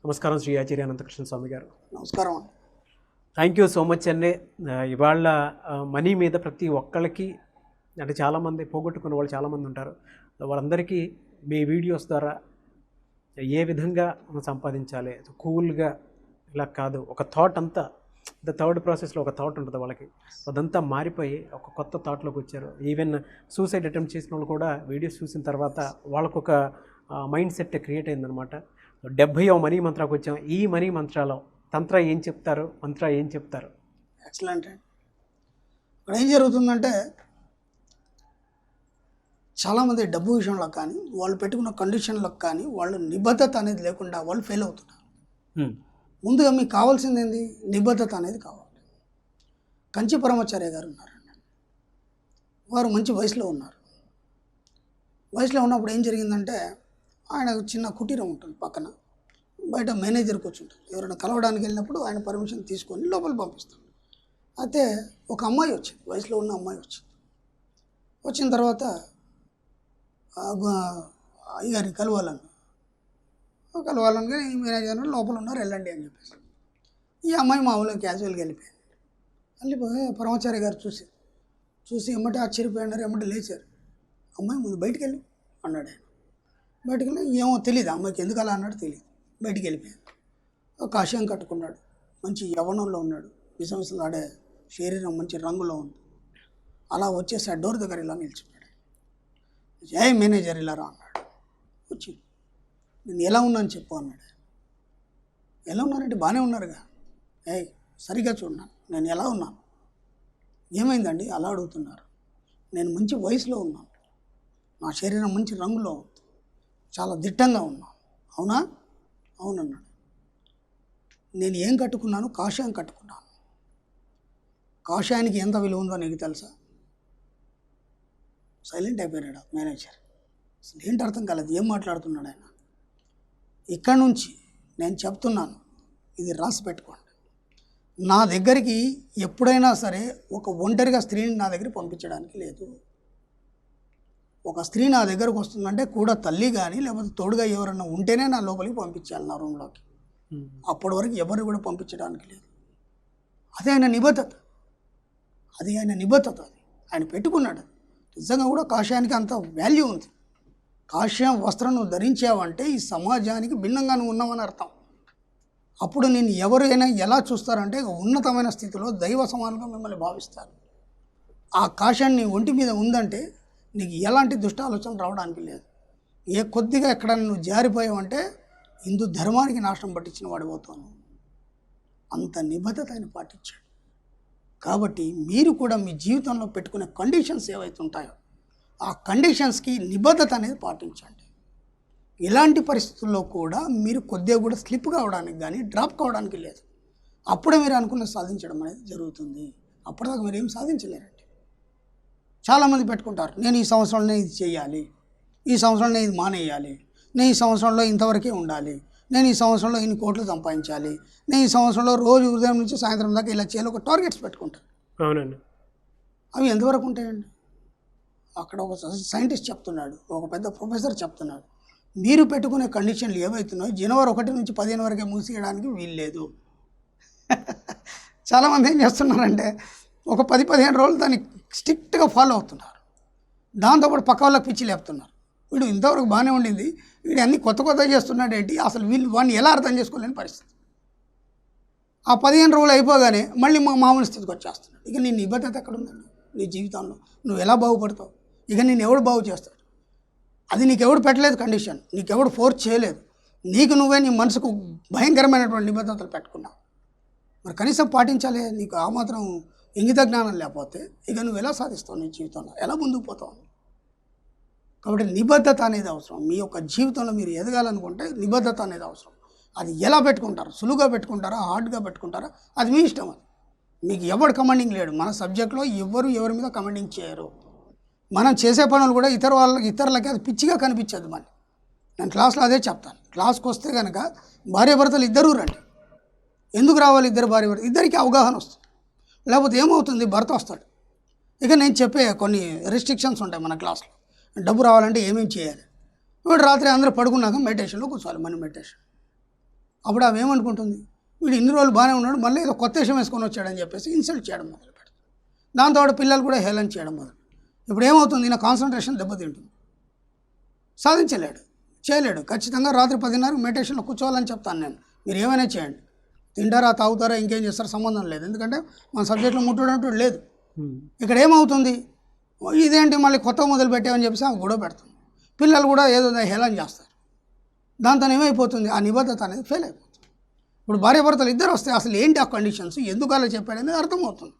నమస్కారం శ్రీ ఆచార్య అనంత కృష్ణ స్వామి గారు. నమస్కారం. థ్యాంక్ యూ సో మచ్ అండి. ఇవాళ మనీ మీద ప్రతి ఒక్కళ్ళకి అంటే చాలామంది పోగొట్టుకున్న వాళ్ళు చాలామంది ఉంటారు. వాళ్ళందరికీ మీ వీడియోస్ ద్వారా ఏ విధంగా సంపాదించాలి, కూల్గా ఇలా కాదు, ఒక థాట్ అంతా థర్డ్ ప్రాసెస్లో ఒక థాట్ ఉంటుంది వాళ్ళకి, అదంతా మారిపోయి ఒక కొత్త థాట్లోకి వచ్చారు. ఈవెన్ సూసైడ్ అటెంప్ట్ చేసిన వాళ్ళు కూడా వీడియోస్ చూసిన తర్వాత వాళ్ళకు ఒక మైండ్ సెట్ క్రియేట్ అయిందనమాట. 70వ మనీ మంత్రాకు వచ్చాం. ఈ మనీ మంత్రాలో తంత్ర ఏం చెప్తారు, మంత్ర ఏం చెప్తారు? ఎక్సలెంట్ అండి. ఇక్కడ ఏం జరుగుతుందంటే చాలామంది డబ్బు విషయంలో కానీ వాళ్ళు పెట్టుకున్న కండిషన్లకు కానీ వాళ్ళు నిబద్ధత అనేది లేకుండా వాళ్ళు ఫెయిల్ అవుతున్నారు. ముందుగా మీకు కావాల్సింది ఏంది? నిబద్ధత అనేది కావాలి. కంచి పరమాచార్య గారు ఉన్నారండి. వారు మంచి వయసులో ఉన్నారు. వయసులో ఉన్నప్పుడు ఏం జరిగిందంటే ఆయన చిన్న కుటీరం ఉంటుంది పక్కన, బయట మేనేజర్ కూర్చుంటారు. ఎవరైనా కలవడానికి వెళ్ళినప్పుడు ఆయన పర్మిషన్ తీసుకొని లోపల పంపిస్తాడు. అయితే ఒక అమ్మాయి వచ్చింది, వయసులో ఉన్న అమ్మాయి వచ్చింది. వచ్చిన తర్వాత అయ్యారిని కలవాలని ఈ మేనేజర్ లోపల ఉన్నారు, వెళ్ళండి అని చెప్పేసి ఈ అమ్మాయి మామూలుగా క్యాజువల్గా వెళ్ళిపోయింది. వెళ్ళిపోయి పరమాచార్య గారు చూసి ఎమ్మటే ఆశ్చర్యపోయినారు, ఎమ్మటే లేచారు. అమ్మాయి ముందు బయటికి వెళ్ళి అన్నాడు ఆయన. బయటికి వెళ్ళి ఏమో తెలియదు అమ్మాయికి ఎందుకు అలా అన్నాడు తెలియదు. బయటికి వెళ్ళిపోయాడు. ఒక కాషాయం కట్టుకున్నాడు, మంచి యవ్వనంలో ఉన్నాడు, విసవిసలాడే శరీరం మంచి రంగులో ఉంది. అలా వచ్చేసి ఆ డోర్ దగ్గర ఇలా నిలిచిపోయాడు. ఏ మేనేజర్ ఇలా రా అన్నాడు. వచ్చి నేను ఎలా ఉన్నాను చెప్పు అన్నాడు. ఎలా ఉన్నానంటే బాగానే ఉన్నారుగా. సరిగా చూడన్నాను, నేను ఎలా ఉన్నాను? ఏమైందండి అలా అడుగుతున్నారు? నేను మంచి వయసులో ఉన్నాను, నా శరీరం మంచి రంగులో ఉంది, చాలా దిట్టంగా ఉన్నాను. అవునా? అవునన్నాడు. నేను ఏం కట్టుకున్నాను? కాషాయం కట్టుకున్నాను. కాషాయానికి ఎంత విలువ ఉందో నీకు తెలుసా? సైలెంట్ అయిపోయాడు మేనేజర్. అసలు ఏంటి అర్థం కాలేదు, ఏం మాట్లాడుతున్నాడు ఆయన. ఇక్కడ నుంచి నేను చెప్తున్నాను, ఇది రాసి పెట్టుకోండి. నా దగ్గరికి ఎప్పుడైనా సరే ఒక ఒంటరిగా స్త్రీని నా దగ్గర పంపించడానికి లేదు. ఒక స్త్రీ నా దగ్గరకు వస్తుందంటే కూడా తల్లి కానీ లేకపోతే తోడుగా ఎవరన్నా ఉంటేనే నా లోపలికి పంపించాలి, నా రూమ్లోకి. అప్పటి వరకు ఎవరిని కూడా పంపించడానికి లేదు. అదే ఆయన నిబద్ధత, అది ఆయన పెట్టుకున్నాడు. నిజంగా కూడా కాషాయానికి అంత వాల్యూ ఉంది. కాషాయం వస్త్రం నువ్వు ధరించావంటే ఈ సమాజానికి భిన్నంగా నువ్వు ఉన్నావని అర్థం. అప్పుడు నేను ఎవరైనా ఎలా చూస్తారంటే ఉన్నతమైన స్థితిలో దైవ సమానంగా మిమ్మల్ని భావిస్తారు. ఆ కాషాయం నీ ఒంటి మీద ఉందంటే నీకు ఎలాంటి దుష్ట ఆలోచన రావడానికి లేదు. ఏ కొద్దిగా ఎక్కడ నువ్వు జారిపోయావంటే హిందూ ధర్మానికి నాశనం పట్టించిన వాడిపోతాను. అంత నిబద్ధత ఆయన పాటించాడు. కాబట్టి మీరు కూడా మీ జీవితంలో పెట్టుకునే కండిషన్స్ ఏవైతే ఉంటాయో ఆ కండిషన్స్కి నిబద్ధత అనేది పాటించండి. ఇలాంటి పరిస్థితుల్లో కూడా మీరు కొద్దిగా కూడా స్లిప్ కావడానికి కానీ డ్రాప్ కావడానికి లేదు. అప్పుడే మీరు అనుకున్న సాధించడం అనేది జరుగుతుంది. అప్పటిదాకా మీరు ఏం సాధించలేరండి. చాలామంది పెట్టుకుంటారు, నేను ఈ సంవత్సరంలో ఇది చేయాలి, ఈ సంవత్సరంలో ఇది మానేయాలి, నేను ఈ సంవత్సరంలో ఇంతవరకే ఉండాలి, నేను ఈ సంవత్సరంలో ఇన్ని కోట్లు సంపాదించాలి, నేను ఈ సంవత్సరంలో రోజు ఉదయం నుంచి సాయంత్రం దాకా ఇలా చేయాలి, ఒక టార్గెట్స్ పెట్టుకుంటారు. అవునండి. అవి ఎంతవరకు ఉంటాయండి? అక్కడ ఒక సైంటిస్ట్ చెప్తున్నాడు, ఒక పెద్ద ప్రొఫెసర్ చెప్తున్నాడు, మీరు పెట్టుకునే కండిషన్లు ఏవైతున్నాయో జనవరి 1 నుంచి 15 వరకే మూసేయడానికి వీల్లేదు. చాలామంది ఏం చేస్తున్నారంటే ఒక 10-15 రోజులు దాన్ని స్ట్రిక్ట్గా ఫాలో అవుతున్నారు. దాంతోపాటు పక్క వాళ్ళకి పిచ్చి లేపుతున్నారు. వీడు ఇంతవరకు బాగానే ఉండింది, వీడు అన్నీ కొత్త చేస్తున్నాడు ఏంటి, అసలు వీళ్ళు వాడిని ఎలా అర్థం చేసుకోలేని పరిస్థితి. ఆ 15 రోజులు అయిపోగానే మళ్ళీ మామూలు స్థితికి వచ్చేస్తున్నాడు. ఇక నీ నిబద్ధత ఎక్కడ ఉందండి నీ జీవితంలో? నువ్వు ఎలా బాగుపడతావు? ఇక నేను ఎవడు బాగు చేస్తాడు? అది నీకెవడు పెట్టలేదు కండిషన్, నీకెవడు ఫోర్స్ చేయలేదు. నీకు నువ్వే నీ మనసుకు భయంకరమైనటువంటి నిబద్ధతలు పెట్టుకున్నావు. మరి కనీసం పాటించాలి. నీకు ఆ మాత్రం ఇంగిత జ్ఞానం లేకపోతే ఇక నువ్వు ఎలా సాధిస్తావు నీ జీవితంలో, ఎలా ముందుకు పోతావు? కాబట్టి నిబద్ధత అనేది అవసరం. మీ యొక్క జీవితంలో మీరు ఎదగాలనుకుంటే నిబద్ధత అనేది అవసరం. అది ఎలా పెట్టుకుంటారు? సులువుగా పెట్టుకుంటారా, హార్డ్గా పెట్టుకుంటారా, అది మీ ఇష్టం. అది మీకు ఎవడు కమాండింగ్ లేడు. మన సబ్జెక్ట్లో ఎవరి మీద కమాండింగ్ చేయరు. మనం చేసే పనులు కూడా ఇతరులకి అది పిచ్చిగా కనిపించదు. మళ్ళీ నేను క్లాస్లో అదే చెప్తాను. క్లాస్కి వస్తే కనుక భార్యాభర్తలు ఇద్దరూ రండి. ఎందుకు రావాలి? ఇద్దరు భార్యాభర్త, ఇద్దరికి అవగాహన వస్తుంది. లేకపోతే ఏమవుతుంది, భర్త వస్తాడు. ఇక నేను చెప్పే కొన్ని రెస్ట్రిక్షన్స్ ఉంటాయి మన క్లాస్లో. డబ్బు రావాలంటే ఏమేమి చేయాలి? ఇప్పుడు రాత్రి అందరూ పడుకున్నాక మెడిటేషన్లో కూర్చోవాలి, మనీ మెడిటేషన్. అప్పుడు ఆమె ఏమనుకుంటుంది, వీడు ఇన్ని రోజులు బాగానే ఉన్నాడు, మళ్ళీ ఏదో కొత్త విషయం వేసుకొని వచ్చాడని చెప్పేసి ఇన్సల్ట్ చేయడం మొదలు పెడతాడు. దాంతో పిల్లలు కూడా హేళన చేయడం మొదలు. ఇప్పుడు ఏమవుతుంది, నా కాన్సన్ట్రేషన్ దెబ్బతింటుంది, సాధించలేడు, చేయలేడు. ఖచ్చితంగా రాత్రి 10:30 మెడిటేషన్లో కూర్చోవాలని చెప్తాను నేను. మీరు ఏమైనా చేయండి, తింటారా తాగుతారా ఇంకేం చేస్తారో సంబంధం లేదు, ఎందుకంటే మన సబ్జెక్ట్లో ముట్టడంటూ లేదు. ఇక్కడ ఏమవుతుంది, ఇదేంటి మళ్ళీ కొత్త మొదలు పెట్టామని చెప్పేసి ఆమె గొడవ పెడుతుంది. పిల్లలు కూడా ఏదో హేళన చేస్తారు. దాంతో ఏమైపోతుంది, ఆ నిబద్ధత అనేది ఫెయిల్ అయిపోతుంది. ఇప్పుడు భార్యాభర్తలు ఇద్దరు వస్తే అసలు ఏంటి ఆ కండిషన్స్, ఎందుకు అలా చెప్పాడనేది అర్థమవుతుంది.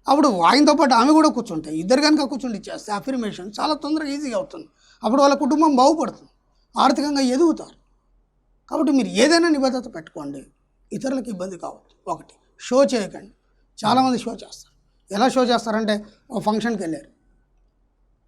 అప్పుడు ఆయనతో పాటు ఆమె కూడా కూర్చుంటాయి. ఇద్దరు కనుక కూర్చుండి చేస్తే అఫర్మేషన్ చాలా తొందరగా ఈజీగా అవుతుంది. అప్పుడు వాళ్ళ కుటుంబం బాగుపడుతుంది, ఆర్థికంగా ఎదుగుతారు. కాబట్టి మీరు ఏదైనా నిబద్ధత పెట్టుకోండి, ఇతరులకు ఇబ్బంది కావద్దు. ఒకటి, షో చేయకండి. చాలామంది షో చేస్తారు. ఎలా షో చేస్తారంటే, ఒక ఫంక్షన్కి వెళ్ళారు,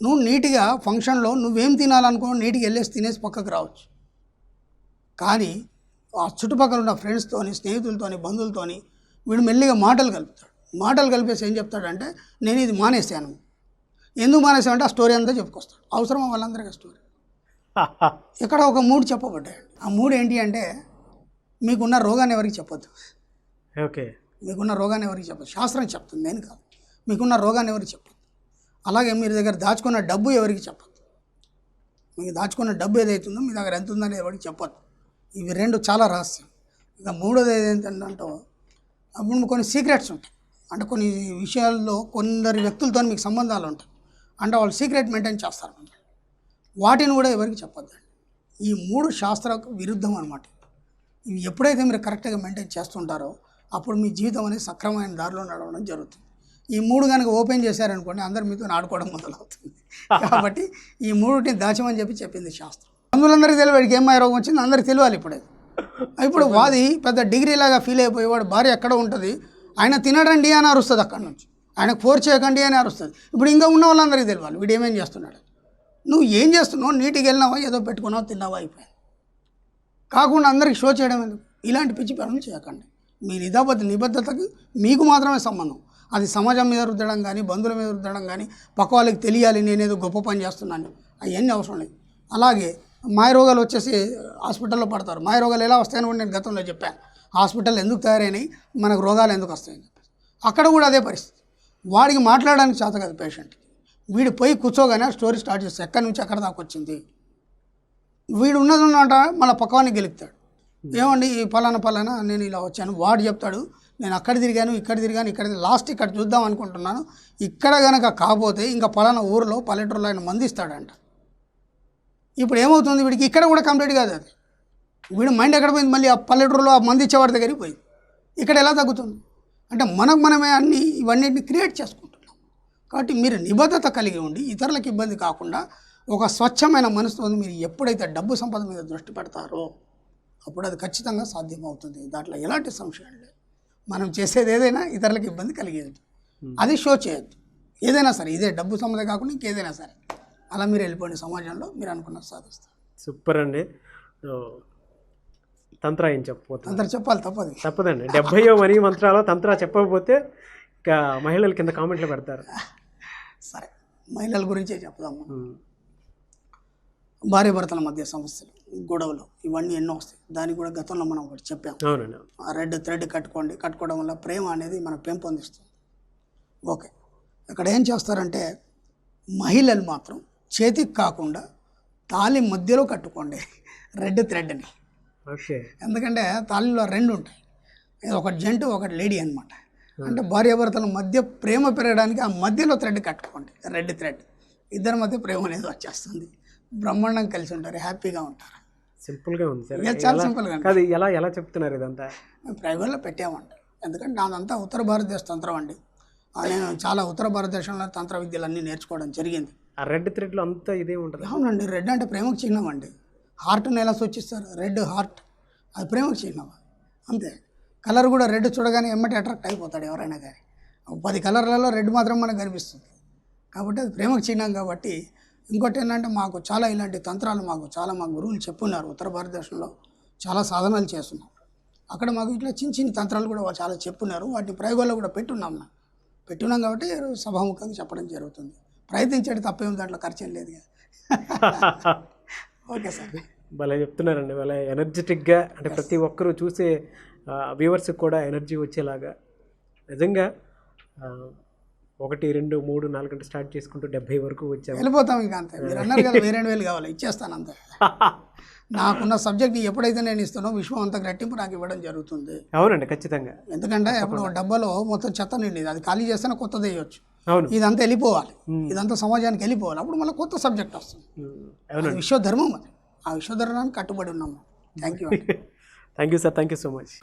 నువ్వు నీట్గా ఫంక్షన్లో నువ్వేం తినాలనుకో నీట్గా వెళ్ళేసి తినేసి పక్కకు రావచ్చు. కానీ ఆ చుట్టుపక్కల ఉన్న ఫ్రెండ్స్తోని, స్నేహితులతోని, బంధువులతోని వీడు మెల్లిగా మాటలు కలుపుతాడు. మాటలు కలిపేసి ఏం చెప్తాడంటే, నేను ఇది మానేశాను. ఎందుకు మానేశానంటే ఆ స్టోరీ అంతా చెప్పుకొస్తాడు. అవసరమా వాళ్ళందరికీ స్టోరీ? ఇక్కడ ఒక 3 చెప్పబడ్డాయి. ఆ 3 ఏంటి అంటే, మీకున్న రోగాన్ని ఎవరికి చెప్పొద్దు. ఓకే, మీకున్న రోగాన్ని ఎవరికి చెప్పొద్దు. శాస్త్రం చెప్తుంది, నేను కాదు. మీకున్న రోగాన్ని ఎవరికి చెప్పొద్దు. అలాగే మీ దగ్గర దాచుకున్న డబ్బు ఎవరికి చెప్పొద్దు. మీకు దాచుకున్న డబ్బు ఏదైతుందో మీ దగ్గర ఎంత ఉందని ఎవరికి చెప్పొద్దు. ఇవి 2 చాలా రహస్యం. ఇక 3వది ఏదైతుందంటే, అప్పుడు కొన్ని సీక్రెట్స్ ఉంటాయి. అంటే కొన్ని విషయాల్లో కొందరు వ్యక్తులతో మీకు సంబంధాలు ఉంటాయి, అంటే వాళ్ళు సీక్రెట్ మెయింటైన్ చేస్తారు. వాటిని కూడా ఎవరికి చెప్పొద్దండి. ఈ 3 శాస్త్రాలకు విరుద్ధం అనమాట. ఇవి ఎప్పుడైతే మీరు కరెక్ట్గా మెయింటైన్ చేస్తుంటారో అప్పుడు మీ జీవితం అనేది సక్రమమైన దారిలో నడవడం జరుగుతుంది. ఈ 3 కనుక ఓపెన్ చేశారనుకోండి, అందరు మీతో ఆడుకోవడం మొదలవుతుంది. కాబట్టి ఈ 3ని దాచమని చెప్పింది శాస్త్రం. బంధువులందరికీ తెలియదు వాడికి ఏమై రోగం వచ్చింది, అందరికీ తెలియాలి. ఇప్పుడు వాది పెద్ద డిగ్రీలాగా ఫీల్ అయిపోయేవాడు, భార్య ఎక్కడ ఉంటుంది, ఆయన తినడండి అని అరుస్తుంది, అక్కడి నుంచి ఆయనకు ఫోర్స్ చేయకండి అని అరుస్తుంది. ఇప్పుడు ఇంకా ఉన్న వాళ్ళందరికీ తెలియాలి వీడు ఏమేం చేస్తున్నాడు. నువ్వు ఏం చేస్తున్నావు, నీటికి వెళ్ళినావా, ఏదో పెట్టుకున్నావా, తిన్నావా, అయిపోయింది. కాకుండా అందరికి షో చేయడం ఎందుకు? ఇలాంటి పిచ్చి పనులు చేయకండి. మీ నిబద్ధతకి మీకు మాత్రమే సంబంధం. అది సమాజం మీద రుద్దడం కానీ, బంధువుల మీద రుద్దడం కానీ, పక్క వాళ్ళకి తెలియాలి నేనేదో గొప్ప పని చేస్తున్నాను, అవన్నీ అవసరం లేదు. అలాగే మాయ రోగాలు వచ్చేసి హాస్పిటల్లో పడతారు. మాయ రోగాలు ఎలా వస్తాయని కూడా నేను గతంలో చెప్పాను. హాస్పిటల్ ఎందుకు తయారైనాయి, మనకు రోగాలు ఎందుకు వస్తాయని చెప్పేసి. అక్కడ కూడా అదే పరిస్థితి. వాడికి మాట్లాడడానికి చేత కదా పేషెంట్కి. వీడు పోయి కూర్చోగానే స్టోరీ స్టార్ట్ చేస్తాడు, ఎక్కడి నుంచి ఎక్కడ దాకా వచ్చింది. వీడు ఉన్నదన్నమాట మన పక్కవాన్ని గెలుపుతాడు. ఏమండి ఈ పలానా నేను ఇలా వచ్చాను, వాడు చెప్తాడు నేను అక్కడ తిరిగాను, ఇక్కడ లాస్ట్ ఇక్కడ చూద్దాం అనుకుంటున్నాను, ఇక్కడ కనుక కాకపోతే ఇంకా పలానా ఊరిలో పల్లెటూరులో ఆయన మందిస్తాడంట. ఇప్పుడు ఏమవుతుంది, వీడికి ఇక్కడ కూడా కంప్లీట్ కాదు అది. వీడు మైండ్ ఎక్కడ పోయింది, మళ్ళీ ఆ పల్లెటూరులో ఆ మంది ఇచ్చేవాడి దగ్గరికి పోయింది. ఇక్కడ ఎలా తగ్గుతుంది అంటే మనమే ఇవన్నిటిని క్రియేట్ చేసుకుంటున్నాం. కాబట్టి మీరు నిబద్ధత కలిగి ఉండి ఇతరులకు ఇబ్బంది కాకుండా ఒక స్వచ్ఛమైన మనసుతో మీరు ఎప్పుడైతే డబ్బు సంపద మీద దృష్టి పెడతారో అప్పుడు అది ఖచ్చితంగా సాధ్యమవుతుంది. దాంట్లో ఎలాంటి సంశయం లేదు. మనం చేసేది ఏదైనా ఇతరులకు ఇబ్బంది కలిగేది, అది షో చేయొద్దు. ఏదైనా సరే, ఇదే డబ్బు సంపద కాకుండా ఇంకేదైనా సరే అలా మీరు వెళ్ళిపోండి, సమాజంలో మీరు అనుకున్నది సాధిస్తారు. సూపర్ అండి. తంత్ర ఏం చెప్పకపోతే తంత్ర చెప్పాలి, తప్పదండి. 70వ మనీ మంత్రాలు తంత్ర చెప్పకపోతే ఇంకా మహిళల కింద కామెంట్లు పెడతారు. సరే, మహిళల గురించే చెప్దాము. భార్య భర్తల మధ్య సమస్యలు, గొడవలు ఇవన్నీ ఎన్నో వస్తాయి. దానికి కూడా గతంలో మనం ఒకటి చెప్పాం. అవునండి. రెడ్ థ్రెడ్ కట్టుకోవడం వల్ల ప్రేమ అనేది మనం పెంపొందిస్తుంది. ఓకే, ఇక్కడ ఏం చేస్తారంటే మహిళలు మాత్రం చేతికి కాకుండా తాళి మధ్యలో కట్టుకోండి రెడ్ థ్రెడ్ని. ఓకే, ఎందుకంటే తాళిలో 2 ఉంటాయి, ఒకటి జెంట్ ఒకటి లేడీ అనమాట. అంటే భార్యాభర్తల మధ్య ప్రేమ పెరగడానికి ఆ మధ్యలో థ్రెడ్ కట్టుకోండి, రెడ్ థ్రెడ్. ఇద్దరి మధ్య ప్రేమ అనేది వచ్చేస్తుంది, బ్రహ్మాండం కలిసి ఉంటారు, హ్యాపీగా ఉంటారు. సింపుల్గా ఉంది సార్. చాలా సింపుల్గా. అది ఎలా చెప్తున్నారు ఇదంతా? మేము ప్రైవేట్లో పెట్టామండి, ఎందుకంటే నాదంతా ఉత్తర భారతదేశ తంత్రం అండి. నేను చాలా ఉత్తర భారతదేశంలో తంత్ర విద్యలన్నీ నేర్చుకోవడం జరిగింది. ఆ రెడ్ థ్రెడ్లో అంతా ఇదే ఉంటుంది. అవునండి, రెడ్ అంటే ప్రేమకు చిహ్నం అండి. హార్ట్ని ఎలా సూచిస్తారు, రెడ్ హార్ట్, అది ప్రేమకు చిహ్నం అంతే. కలర్ కూడా రెడ్ చూడగానే ఎమ్మటి అట్రాక్ట్ అయిపోతాడు ఎవరైనా కానీ. 10 కలర్లలో రెడ్ మాత్రం మనకు కనిపిస్తుంది, కాబట్టి అది ప్రేమకు చిహ్నం. కాబట్టి ఇంకోటి ఏంటంటే మాకు చాలా ఇలాంటి తంత్రాలు మా గురువులు చెప్పున్నారు. ఉత్తర భారతదేశంలో చాలా సాధనాలు చేస్తున్నాం, అక్కడ మాకు ఇట్లా చిన్న తంత్రాలు కూడా చాలా చెప్పున్నారు. వాటిని ప్రయోగాల్లో కూడా పెట్టున్నాం కాబట్టి సభాముఖంగా చెప్పడం జరుగుతుంది. ప్రయత్నించేది తప్పేం, దాంట్లో ఖర్చు ఏం లేదు. Okay sir. భలే చెప్తున్నారండి, భలే ఎనర్జెటిక్గా, అంటే ప్రతి ఒక్కరూ చూసే వ్యూవర్స్కి కూడా ఎనర్జీ వచ్చేలాగా. నిజంగా 1, 2, 3, 4 గంటలు స్టార్ట్ చేసుకుంటూ 70 వరకు వచ్చాము. వెళ్ళిపోతాం ఇంకా అంతే. మీరు అన్నారు కదా 2,000 కావాలి, ఇచ్చేస్తాను అంతే. నాకున్న సబ్జెక్ట్ ఎప్పుడైతే నేను ఇస్తానో విశ్వం అంత రెట్టింపు నాకు ఇవ్వడం జరుగుతుంది. అవునండి, ఖచ్చితంగా. ఎందుకంటే అప్పుడు డబ్బాలో మొత్తం చెత్త నిండేది, అది ఖాళీ చేస్తేనే కొత్తది వేయచ్చు. అవును, ఇదంతా వెళ్ళిపోవాలి, ఇదంతా సమాజానికి వెళ్ళిపోవాలి, అప్పుడు మళ్ళీ కొత్త సబ్జెక్ట్ వస్తుంది. అవునండి, విశ్వధర్మం అది. ఆ విశ్వధర్మానికి కట్టుబడి ఉన్నాము. Thank you. Thank you sir, thank you so much.